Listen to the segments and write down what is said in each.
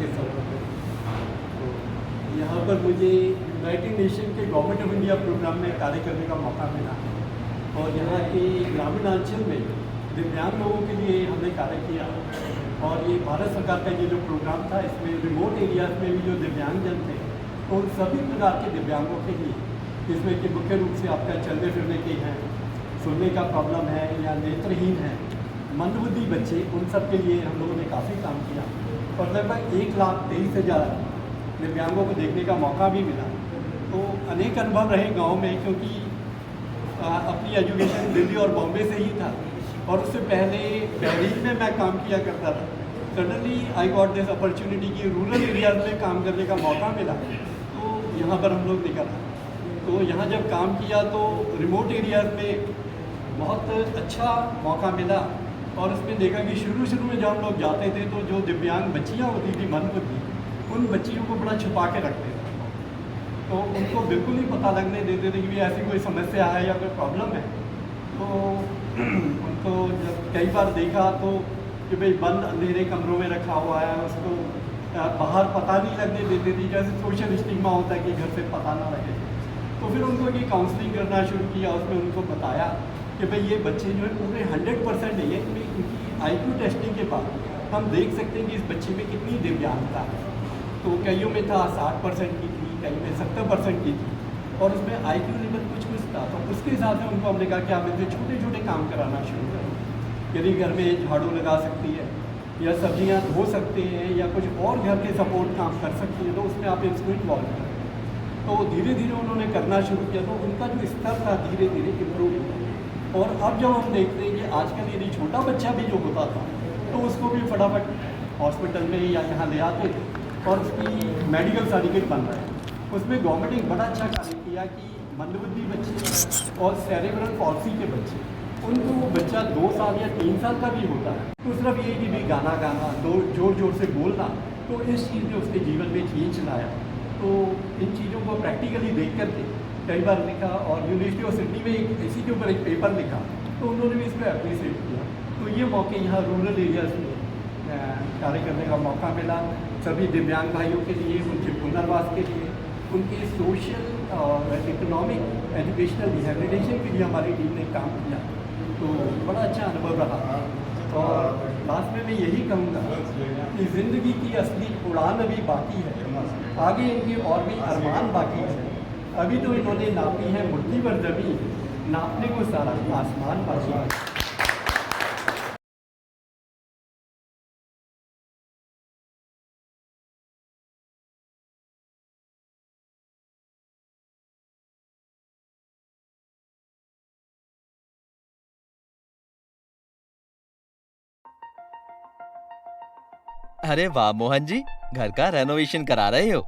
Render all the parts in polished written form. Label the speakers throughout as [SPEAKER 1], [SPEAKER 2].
[SPEAKER 1] के सफर में। तो यहाँ पर मुझे यूनाइटेड नेशन के गवर्नमेंट ऑफ इंडिया प्रोग्राम में कार्य करने का मौका मिला और यहाँ के ग्रामीण अंचल में दिव्यांग लोगों के लिए हमने कार्य किया। और ये भारत सरकार का ये जो प्रोग्राम था, इसमें रिमोट एरियाज में भी जो दिव्यांगजन थे उन सभी प्रकार के दिव्यांगों के लिए, इसमें कि मुख्य रूप से आपका चलने फिरने के हैं, सुनने का प्रॉब्लम है या नेत्रहीन है, मंदबुद्धि बच्चे, उन सब के लिए हम लोगों ने काफ़ी काम किया और लगभग 1,23,000 दिव्यांगों को देखने का मौका भी मिला। तो अनेक अनुभव रहे गांव में, क्योंकि अपनी एजुकेशन दिल्ली और बॉम्बे से ही था और उससे पहले बहरीन में मैं काम किया करता था। Suddenly I got this opportunity कि रूरल एरियाज में काम करने का मौका मिला, तो यहाँ पर हम लोग निकल आए। तो यहाँ जब काम किया तो रिमोट एरियाज में बहुत अच्छा मौका मिला और उसमें देखा कि शुरू में जब हम लोग जाते थे तो जो दिव्यांग बच्चियाँ होती थी मंदबुद्धि, उन बच्चियों को बड़ा छुपा के रखते थे। तो उनको बिल्कुल ही पता लगने देते थे कि भी ऐसी कोई समस्या है या कोई प्रॉब्लम है। तो उनको जब कई बार देखा तो कि भाई बंद अंधेरे कमरों में रखा हुआ है, उसको बाहर पता नहीं लगने देते थे, जैसे सोशल स्टिग्मा होता है कि घर से पता ना लगे। तो फिर उनको ये काउंसलिंग करना शुरू किया, उसमें उनको बताया कि भाई ये बच्चे जो है पूरे 100% नहीं है, इनकी IQ टेस्टिंग के बाद हम देख सकते हैं कि इस बच्चे में कितनी दिव्यांगता है। तो कईयों में था 60% की थी, कई में 70% की थी और उसमें IQ लेवल कुछ था। तो उसके हिसाब से उनको हमने कहा कि आप इनसे छोटे छोटे काम कराना शुरू करें। यदि घर में झाड़ू लगा सकती है या सब्जियां धो सकते हैं या कुछ और घर के सपोर्ट काम कर सकती है तो उसमें आप इसको इन्वॉल्व करें। तो धीरे धीरे उन्होंने करना शुरू किया तो उनका जो स्तर था धीरे धीरे इम्प्रूव हुआ। और अब जब हम देखते हैं कि आजकल यदि छोटा बच्चा भी जो होता था तो उसको भी फटाफट हॉस्पिटल में या यहाँ ले आते थे और उसकी मेडिकल सर्टिफिकेट बन रहा है। उसमें गवर्नमेंट ने एक बड़ा अच्छा कार्य किया कि मंदबुद्धि बच्चे और सेरेब्रल पॉल्सी के बच्चे, उनको वो बच्चा 2 साल या 3 साल का भी होता है तो सिर्फ ये कि भी गाना गाना, जोर जोर से बोलना, तो इस चीज़ ने उसके जीवन में चेंज लाया। तो इन चीज़ों को प्रैक्टिकली देख करके कई बार लिखा और यूनिवर्सिटी ऑफ सिडनी में एक इसी के ऊपर एक पेपर लिखा तो उन्होंने भी इस पर अप्रिशिएट किया। तो ये मौके यहाँ रूरल एरियाज में कार्य करने का मौका मिला सभी दिव्यांग भाइयों के लिए, उनके पुनर्वास के लिए, उनके सोशल और इकोनॉमिक एजुकेशनल रिहेबिलिटेशन के लिए हमारी टीम ने काम किया। तो बड़ा अच्छा अनुभव रहा। और लास्ट में मैं यही कहूँगा कि ज़िंदगी की असली उड़ान अभी बाकी है, आगे इनके और भी अरमान बाकी है। अभी तो इन्होंने नापी है मुट्ठी भर ज़मीन, नापने को सारा आसमान बाकी है।
[SPEAKER 2] अरे वाह मोहन जी, घर का रेनोवेशन करा रहे हो,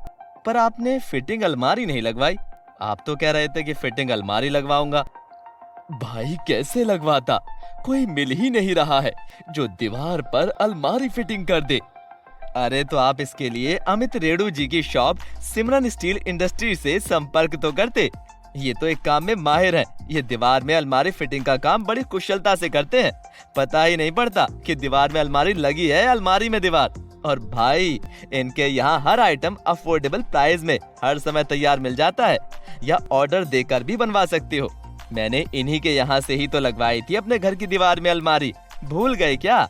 [SPEAKER 2] पर आपने फिटिंग अलमारी नहीं लगवाई। आप तो कह रहे थे कि फिटिंग अलमारी लगवाऊंगा। भाई कैसे लगवाता, कोई मिल ही नहीं रहा है जो दीवार पर अलमारी फिटिंग कर दे। अरे तो आप इसके लिए अमित रेणु जी की शॉप सिमरन स्टील इंडस्ट्री से संपर्क तो करते। ये तो एक काम में माहिर है, ये दीवार में अलमारी फिटिंग का काम बड़ी कुशलता से करते हैं। पता ही नहीं पड़ता कि दीवार में अलमारी लगी है, अलमारी में दीवार। और भाई इनके यहाँ हर आइटम अफोर्डेबल प्राइस में हर समय तैयार मिल जाता है, या ऑर्डर देकर भी बनवा सकते हो। मैंने इन्हीं के यहाँ से ही तो लगवाई थी अपने घर की दीवार में अलमारी, भूल गए क्या?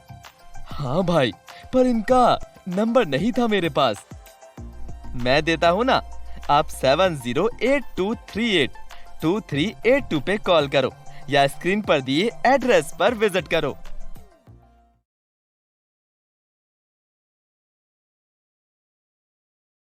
[SPEAKER 2] हाँ भाई, पर इनका नंबर नहीं था मेरे पास। मैं देता हूँ ना, आप 7082382382 पे कॉल करो या स्क्रीन पर दिए एड्रेस पर विजिट करो।